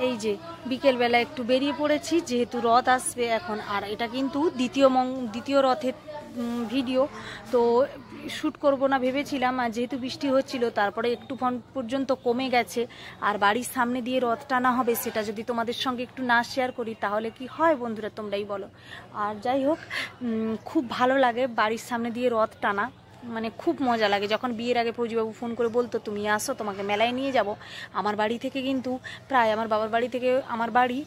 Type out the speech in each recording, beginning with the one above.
এই যে বিকেলবেলা একটু বেরিয়ে পড়েছি, যেহেতু রথ আসবে এখন। আর এটা কিন্তু দ্বিতীয় রথের ভিডিও, তো শ্যুট করব না ভেবেছিলাম, আর যেহেতু বৃষ্টি হচ্ছিল তারপরে একটু পর্যন্ত কমে গেছে। আর বাড়ির সামনে দিয়ে রথ টানা হবে, সেটা যদি তোমাদের সঙ্গে একটু না শেয়ার করি তাহলে কি হয় বন্ধুরা, তোমরাই বলো। আর যাই হোক, খুব ভালো লাগে বাড়ির সামনে দিয়ে রথ টানা, মানে খুব মজা লাগে। যখন বিয়ের আগে ফৌজিবাবু ফোন করে বলতো তুমি আসো, তোমাকে মেলায় নিয়ে যাব। আমার বাড়ি থেকে কিন্তু প্রায়, আমার বাবার বাড়ি থেকে আমার বাড়ি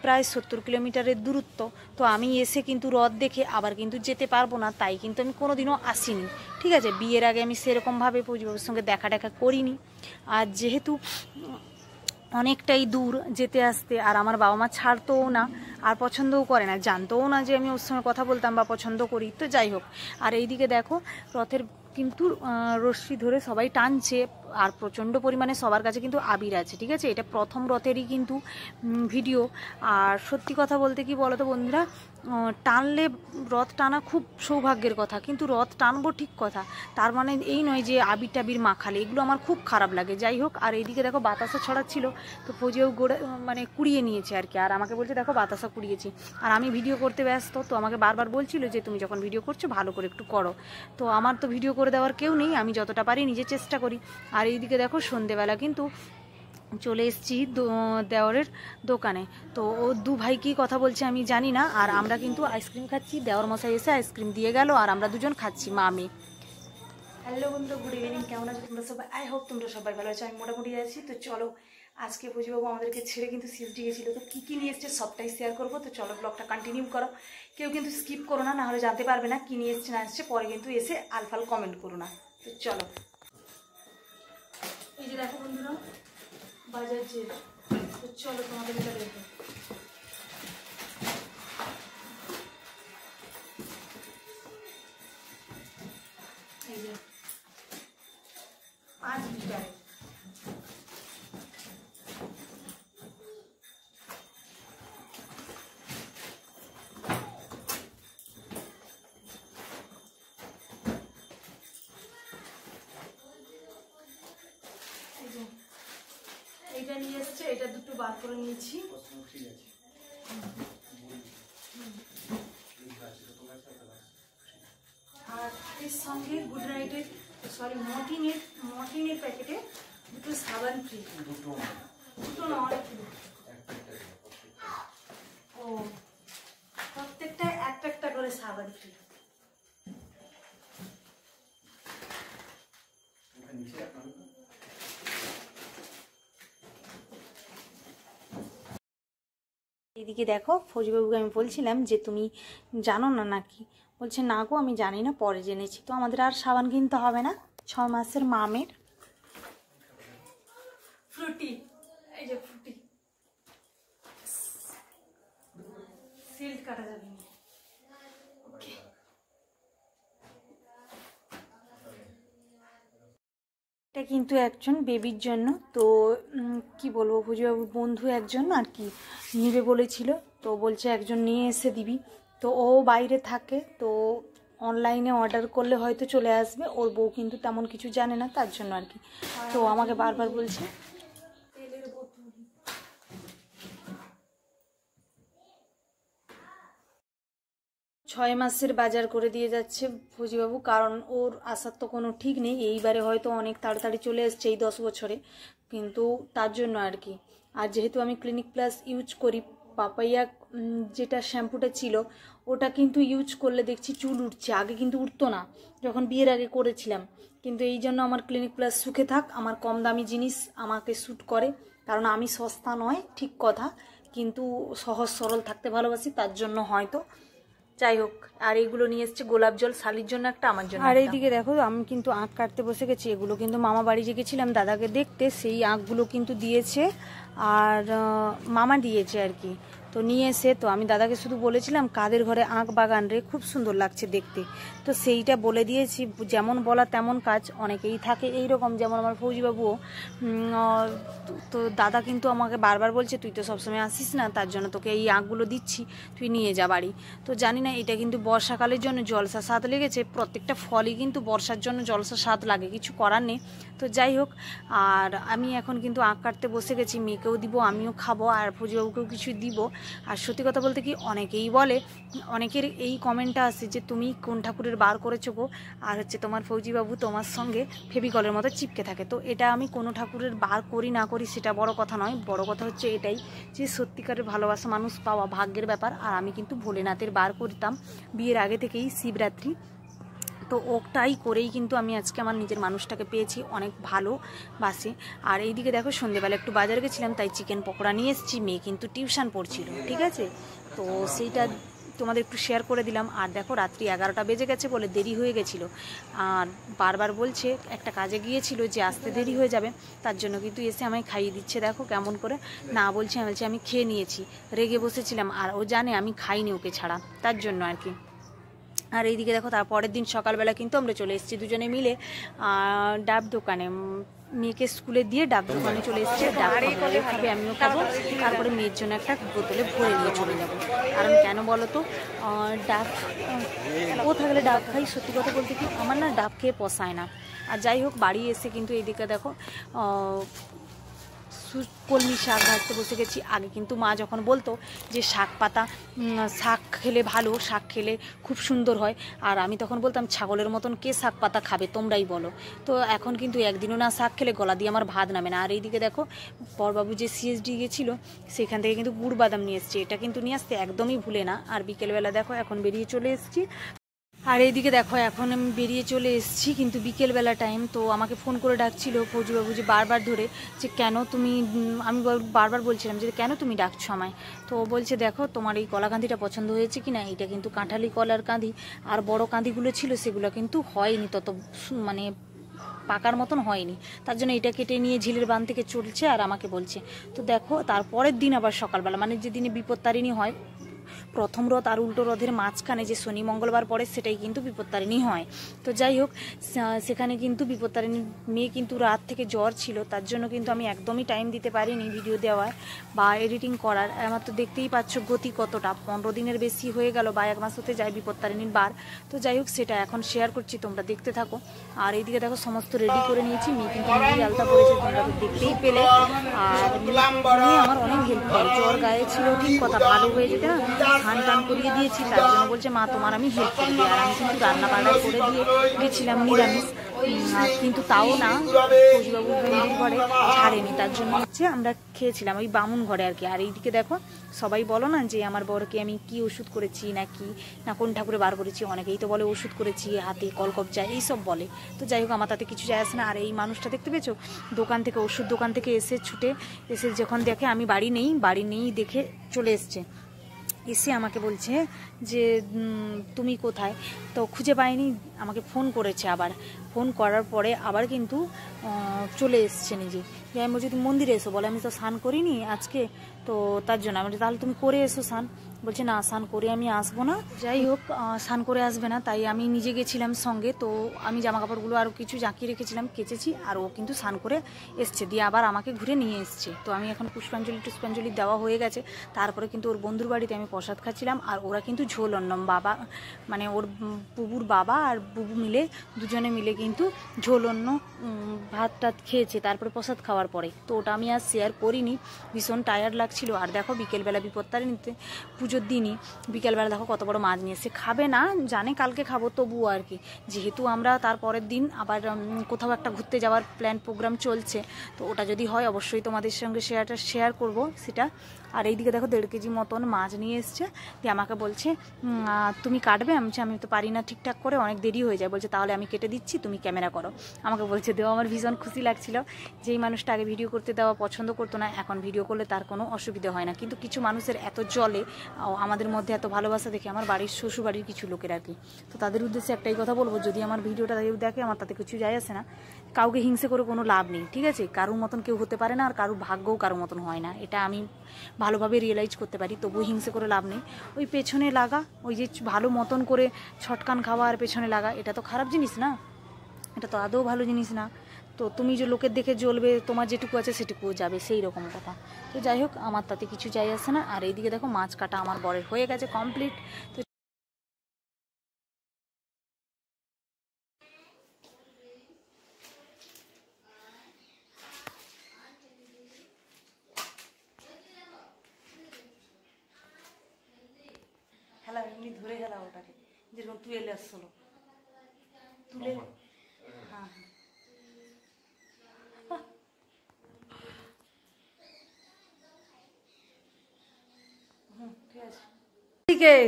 প্রায় 70 কিলোমিটারের দূরত্ব। তো আমি এসে কিন্তু রথ দেখে আবার কিন্তু যেতে পারবো না, তাই কিন্তু আমি কোনোদিনও আসিনি। ঠিক আছে, বিয়ের আগে আমি সেরকমভাবে ফৌজিবাবুর সঙ্গে দেখা করিনি। আর যেহেতু অনেকটাই দূর যেতে আসতে, আর আমার বাবা মা ছাড়তোও না, আর পছন্দও করে না, জানতোও না যে আমি ওর সঙ্গে কথা বলতাম বা পছন্দ করি। তো যাই হোক, আর এইদিকে দেখো রথের কিন্তু রশ্মি ধরে সবাই টানছে, আর প্রচণ্ড পরিমাণে সবার কাছে কিন্তু আবির আছে। ঠিক আছে, এটা প্রথম রথেরই কিন্তু ভিডিও। আর সত্যি কথা বলতে কি বলো তো বন্ধুরা, টানলে রথ টানা খুব সৌভাগ্যের কথা, কিন্তু রথ টানবো ঠিক কথা, তার মানে এই নয় যে আবির টাবির মাখালে, এগুলো আমার খুব খারাপ লাগে। যাই হোক, আর এইদিকে দেখো বাতাসা ছড়াচ্ছিল, তো ফৌজিও মানে কুড়িয়ে নিয়েছে আর কি, আর আমাকে বলছে দেখো বাতাসা কুড়িয়েছি। আর আমি ভিডিও করতে ব্যস্ত, তো আমাকে বারবার বলছিল যে তুমি যখন ভিডিও করছো ভালো করে একটু করো। তো আমার তো ভিডিও করে দেওয়ার কেউ নেই, আমি যতটা পারি নিজে চেষ্টা করি। আর এইদিকে দেখো সন্ধেবেলা কিন্তু চলে এসেছি দেওরের দোকানে। তো ও দু ভাই কি কথা বলছে আমি জানি না। আর আমরা কিন্তু আইসক্রিম খাচ্ছি, দেওর মশাই এসে আইসক্রিম দিয়ে গেল, আর আমরা দুজন খাচ্ছি, মা মেয়ে। হ্যালো বন্ধু, গুড ইভিনিং, কেমন আছো তোমরা সবাই? আই হোপ তোমরা সবাই ভালো আছো, আমি মোটামুটি আছি। তো চলো, আজকে ফৌজিবাবু আমাদেরকে ছেড়ে কিন্তু সিএসডি গেছিলো, তো কী কী নিয়ে এসছে সবটাই শেয়ার করবো। তো চলো ব্লগটা কন্টিনিউ করো, কেউ কিন্তু স্কিপ করো না, নাহলে জানতে পারবে না কী নিয়ে এসছে না এসছে, পরে কিন্তু এসে আলফাল কমেন্ট করো না। তো চলো, এই যে দেখো বন্ধুরা বাজার যে, তো চলো তোমাদের এটা দেখো। এই যে 5 লিটার, এইটা নিয়ে এসছে, এটা দুটো বার করে নিয়েছি। আর এর সঙ্গে গুড নাইটের মর্টিনের প্যাকেটে দুটো সাবান ফ্রি, দুটো না অনেকগুলো। ও, প্রত্যেকটা একটা একটা করে সাবান ফ্রি। এদিকে দেখো ফৌজিবাবুকে আমি বলছিলাম যে তুমি জানো না নাকি, বলছে না গো আমি জানি না, পরে জেনেছি। তো আমাদের আর সাবান কিনতে হবে না, 6 মাসের মামের ফ্রুটি, এই যে ফ্রুটি সিল্ড কাটা যাবে না। এটা কিন্তু একজন বেবির জন্য, তো কি বলবো, ফৌজিবাবুর বন্ধু একজন আর কি নিবে বলেছিল, তো বলছে একজন নিয়ে এসে দিবি। তো ও বাইরে থাকে, তো অনলাইনে অর্ডার করলে হয়তো চলে আসবে, ওর বউ কিন্তু তেমন কিছু জানে না, তার জন্য আর কি। তো আমাকে বারবার বলছে 6 মাসের বাজার করে দিয়ে যাচ্ছে ফৌজিবাবু, কারণ ওর আসার তো কোনো ঠিক নেই, এইবারে হয়তো অনেক তাড়াতাড়ি চলে এসছে এই 10 বছরে, কিন্তু তার জন্য আর কি। আর যেহেতু আমি ক্লিনিক প্লাস ইউজ করি, পাপাইয়া যেটা শ্যাম্পুটা ছিল ওটা কিন্তু ইউজ করলে দেখছি চুল উঠছে, আগে কিন্তু উঠতো না যখন বিয়ের আগে করেছিলাম। কিন্তু এই জন্য আমার ক্লিনিক প্লাস সুখে থাক, আমার কম দামি জিনিস আমাকে শ্যুট করে, কারণ আমি সস্তা নয় ঠিক কথা, কিন্তু সহজ সরল থাকতে ভালোবাসি, তার জন্য হয়তো। যাই হোক, আর এইগুলো নিয়ে এসছে গোলাপ জল, শালির জন্য একটা, আমার জন্য। আর এইদিকে দেখো আমি কিন্তু আঁক কাটতে বসে গেছি, এগুলো কিন্তু মামা বাড়ি যে গেছিলাম দাদাকে দেখতে, সেই আঁকগুলো কিন্তু দিয়েছে, আর মামা দিয়েছে আর কি। তো নিয়ে এসে তো আমি দাদাকে শুধু বলেছিলাম কাদের ঘরে আঁক বাগান রে, খুব সুন্দর লাগছে দেখতে। তো সেইটা বলে দিয়েছি, যেমন বলা তেমন কাজ, অনেকেই থাকে এইরকম, যেমন আমার ফৌজিবাবুও। তো দাদা কিন্তু আমাকে বারবার বলছে তুই তো সবসময় আসিস না, তার জন্য তোকে এই আঁকগুলো দিচ্ছি, তুই নিয়ে যা বাড়ি। তো জানি না, এটা কিন্তু বর্ষাকালের জন্য জলসা স্বাদ লেগেছে। প্রত্যেকটা ফলই কিন্তু বর্ষার জন্য জলসা স্বাদ লাগে, কিছু করার নেই। তো যাই হোক, আর আমি এখন কিন্তু আঁক কাটতে বসে গেছি, মেয়েকেও দিব, আমিও খাবো, আর ফৌজিবাবুকেও কিছু দিব। আর সত্যি কথা বলতে কি, অনেকেই বলে, অনেকের এই কমেন্টটা আসে যে তুমি কোন ঠাকুরের বার করেছো গো, আর হচ্ছে তোমার ফৌজিবাবু তোমার সঙ্গে ফেভিকলের মতো চিপকে থাকে। তো এটা আমি কোনো ঠাকুরের বার করি না করি সেটা বড় কথা নয়, বড় কথা হচ্ছে এটাই যে সত্যিকারের ভালোবাসা মানুষ পাওয়া ভাগ্যের ব্যাপার। আর আমি কিন্তু ভোলেনাথের বার করতাম বিয়ের আগে থেকেই, শিবরাত্রি। তো ওটাই করেই কিন্তু আমি আজকে আমার নিজের মানুষটাকে পেয়েছি, অনেক ভালোবাসে। আর এইদিকে দেখো, সন্ধ্যেবেলা একটু বাজারে গেছিলাম, তাই চিকেন পকোড়া নিয়ে এসেছি। মেয়ে কিন্তু টিউশন পড়ছিল, ঠিক আছে, তো সেইটা তোমাদের একটু শেয়ার করে দিলাম। আর দেখো, রাত্রি 11টা বেজে গেছে বলে দেরি হয়ে গেছিলো, আর বারবার বলছে একটা কাজে গিয়েছিল যে আসতে দেরি হয়ে যাবে, তার জন্য কিন্তু এসে আমায় খাইয়ে দিচ্ছে। দেখো কেমন করে না বলছে, আমি বলছি আমি খেয়ে নিয়েছি, রেগে বসেছিলাম, আর ও জানে আমি খাইনি ওকে ছাড়া, তার জন্য আর কি। আর এইদিকে দেখো, তারপরের দিন সকালবেলা কিন্তু আমরা চলে এসেছি দুজনে মিলে ডাব দোকানে, মেয়েকে স্কুলে দিয়ে ডাব দোকানে চলে এসেছি। ডাব খাবে, আমিও খাবো, তারপরে মেয়ের জন্য একটা বোতলে ভরে নিয়ে চলে যাবো। কারণ কেন বলো তো, ডাব ও থাকলে ডাব খাই, সত্যি কথা বলতে কি আমার না ডাব খেয়ে পোষায় না। আর যাই হোক, বাড়ি এসে কিন্তু এইদিকে দেখো কলমি শাক ভাজতে বসে গেছি। আগে কিন্তু মা যখন বলতো যে শাক পাতা শাক খেলে ভালো, শাক খেলে খুব সুন্দর হয়, আর আমি তখন বলতাম ছাগলের মতন কে শাক পাতা খাবে, তোমরাই বলো। তো এখন কিন্তু একদিনও না শাক খেলে গলা দিয়ে আমার ভাত নামে না। আর এইদিকে দেখো, বড়বাবু যে সিএসডি গেছিলো সেখান থেকে কিন্তু গুড় বাদাম নিয়ে এসছে, এটা কিন্তু নিয়ে আসতে একদমই ভুলে না। আর বিকেলবেলা দেখো এখন বেরিয়ে চলে এসেছি। আর এইদিকে দেখো, এখন আমি বেরিয়ে চলে এসেছি, কিন্তু বিকেলবেলা টাইম। তো আমাকে ফোন করে ডাকছিল ফৌজিবাবু যে বারবার ধরে, যে কেন তুমি, আমি বারবার বলছিলাম যে কেন তুমি ডাকছো আমায়। তো ও বলছে দেখো তোমার এই কলা কাঁদিটা পছন্দ হয়েছে কি না, এটা কিন্তু কাঁঠালি কলার কাঁদি, আর বড় কাঁদিগুলো ছিল সেগুলো কিন্তু হয়নি তত, মানে পাকার মতন হয়নি, তার জন্য এটা কেটে নিয়ে ঝিলের বান থেকে চলছে আর আমাকে বলছে। তো দেখো, তারপরের দিন আবার সকালবেলা, মানে যেদিনে বিপত্তারিণী হয়, প্রথম রথ আর উল্টো রথের মাঝখানে যে শনি মঙ্গলবার পড়ে সেটাই কিন্তু বিপত্তারিণী হয়। তো যাই হোক, সেখানে কিন্তু বিপত্তারিণীর মেয়ে কিন্তু রাত থেকে জ্বর ছিল, তার জন্য কিন্তু আমি একদমই টাইম দিতে পারিনি ভিডিও দেওয়ার বা এডিটিং করার। আমার তো দেখতেই পাচ্ছ গতি কতটা, 15 দিনের বেশি হয়ে গেল বা 1 মাস হতে যায় বিপত্তারিণীর বার। তো যাই হোক, সেটা এখন শেয়ার করছি, তোমরা দেখতে থাকো। আর এইদিকে দেখো, সমস্ত রেডি করে নিয়েছি, মেয়ে কিন্তু মেয়ে আলতা পড়েছে, তোমরা তো দেখতেই পেলে। আর মেয়ে আমার অনেক হেল্প করে, জ্বর গায়ে ছিল ঠিক কথা, ভালো হয়ে যেতে না স্নান টান করিয়ে দিয়েছি, তার জন্য বলছে মা তোমার আমি হেল্প করে দিই। আর আমি কিন্তু রান্না বান্না করে দিয়ে গেছিলাম নিরামিষ, কিন্তু তাও না ফৌজিবাবুর বন্ধুর ঘরে ছাড়েনি, তার জন্য হচ্ছে আমরা খেয়েছিলাম ওই বামুন ঘরে আর কি। আর এইদিকে দেখো, সবাই বলো না যে আমার বরকে আমি কি ওষুধ করেছি না কি না কোন ঠাকুরে বার করেছি, অনেকেই তো বলে ওষুধ করেছি, হাতে কলকবজা এইসব বলে। তো যাই হোক, আমার তাতে কিছু যায় আসে না। আর এই মানুষটা দেখতে পেয়েছো, দোকান থেকে ওষুধ দোকান থেকে এসে ছুটে এসে যখন দেখে আমি বাড়ি নেই দেখে চলে এসছে, এসে আমাকে বলছে যে তুমি কোথায়। তো খুঁজে পাইনি, আমাকে ফোন করেছে, আবার ফোন করার পরে আবার কিন্তু চলে এসছে নিজে। আমি বলছি তুমি মন্দিরে এসো, বলে আমি তো স্নান করিনি আজকে, তো তার জন্য আমি তাহলে তুমি করে এসো স্নান। বলছে না, স্নান করে আমি আসবো না। যাই হোক, স্নান করে আসবে না, তাই আমি নিজে গেছিলাম সঙ্গে। তো আমি জামা কাপড়গুলো আরও কিছু জাঁকিয়ে রেখেছিলাম, কেচেছি, আর ও কিন্তু স্নান করে এসছে, দিয়ে আবার আমাকে ঘুরে নিয়ে এসছে। তো আমি এখন পুষ্পাঞ্জলি দেওয়া হয়ে গেছে, তারপরে কিন্তু ওর বন্ধুর বাড়িতে আমি প্রসাদ খাচ্ছিলাম। আর ওরা কিন্তু ঝোল অন্নম বাবা, মানে ওর বুবুর বাবা আর বুবু মিলে দুজনে মিলে কিন্তু ঝোল অন্ন ভাত টাত খেয়েছে তারপরে প্রসাদ খাওয়ার পরে। তো ওটা আমি আর শেয়ার করিনি, ভীষণ টায়ার্ড লাগছিল। আর দেখো, বিকেলবেলা বিপত্তারিণীতে পুজোর দিনই বিকেলবেলা দেখো কত বড় মাছ নিয়ে এসে, খাবে না জানে কালকে খাবো, তবুও আর কি, যেহেতু আমরা তারপরের দিন আবার কোথাও একটা ঘুরতে যাওয়ার প্রোগ্রাম চলছে, তো ওটা যদি হয় অবশ্যই তোমাদের সঙ্গে শেয়ার করব সেটা। আর এইদিকে দেখো 1.5 কেজি মতন মাছ নিয়ে এসছে, দিয়ে আমাকে বলছে তুমি কাটবে, আমি তো পারি না ঠিকঠাক করে, অনেক দেরি হয়ে যায়। বলছে তাহলে আমি কেটে দিচ্ছি, তুমি ক্যামেরা করো। আমাকে বলছে দেওয়া আমার ভীষণ খুশি লাগছিল। যেই মানুষটা আগে ভিডিও করতে দেওয়া পছন্দ করতো না, এখন ভিডিও করলে তার কোনো অসুবিধা হয় না। কিন্তু কিছু মানুষের এত জলে, আমাদের মধ্যে এত ভালোবাসা দেখে আমার বাড়ির শ্বশুরবাড়ির কিছু লোকের আর কি। তো তাদের উদ্দেশ্যে একটাই কথা বলবো, যদি আমার ভিডিওটা কেউ দেখে আমার তাতে কিছু যায় আসে না। কাউকে হিংসে করে কোনো লাভ নেই, ঠিক আছে? কারোর মতন কেউ হতে পারে না, আর কারোর ভাগ্যও কারোর মতন হয় না, এটা আমি ভালোভাবে রিয়েলাইজ করতে পারি। তবুও হিংসে করে লাভ নেই। ওই পেছনে লাগা, ওই যে ভালো মতন করে ছটকান খাওয়া আর পেছনে লাগা, এটা তো খারাপ জিনিস না, এটা তো আদৌ ভালো জিনিস না। তো তুমি যে লোকের দেখে জ্বলবে, তোমার যেটুকু আছে সেটুকুও যাবে, সেই রকম কথা। তো যাই হোক, আমার তাতে কিছু যাই আসে না। আর এইদিকে দেখো মাছ কাটা আমার বরের হয়ে গেছে কমপ্লিট। তো খেলা এমনি ধরে খেলা ওটাকে, যেরকম তুলে আসছিল তুলে। হ্যাঁ ঠিক আছে। ঠিক আছে,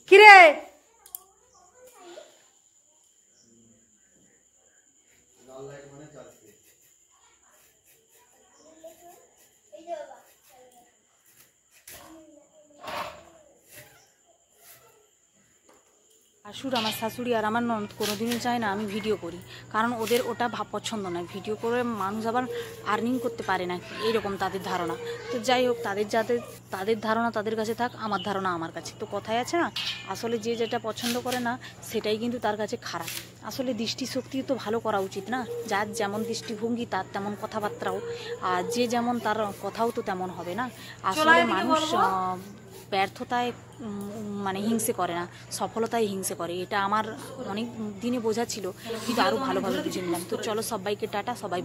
কিরে আমার শাশুড়ি আর আমার ননদ কোনোদিনই চায় না আমি ভিডিও করি, কারণ ওদের ওটা পছন্দ নয়। ভিডিও করে মানুষ আবার আর্নিং করতে পারে না, এইরকম তাদের ধারণা। তো যাই হোক, তাদের ধারণা তাদের কাছে থাক, আমার ধারণা আমার কাছে। তো কথাই আছে না, আসলে যে যেটা পছন্দ করে না সেটাই কিন্তু তার কাছে খারাপ। আসলে দৃষ্টিশক্তি তো ভালো করা উচিত না, যার যেমন দৃষ্টিভঙ্গি তার তেমন কথাবার্তাও, আর যে যেমন তার কথাও তো তেমন হবে না। আসলে মানুষ ব্যর্থতায় মানে হিংসে করে না, সফলতায় হিংসে করে। এটা আমার অনেক দিনে বোঝা ছিল, কিন্তু আরও ভালোভাবে বুঝে নিলাম। তো চলো, সবাইকে টাটা, সবাই।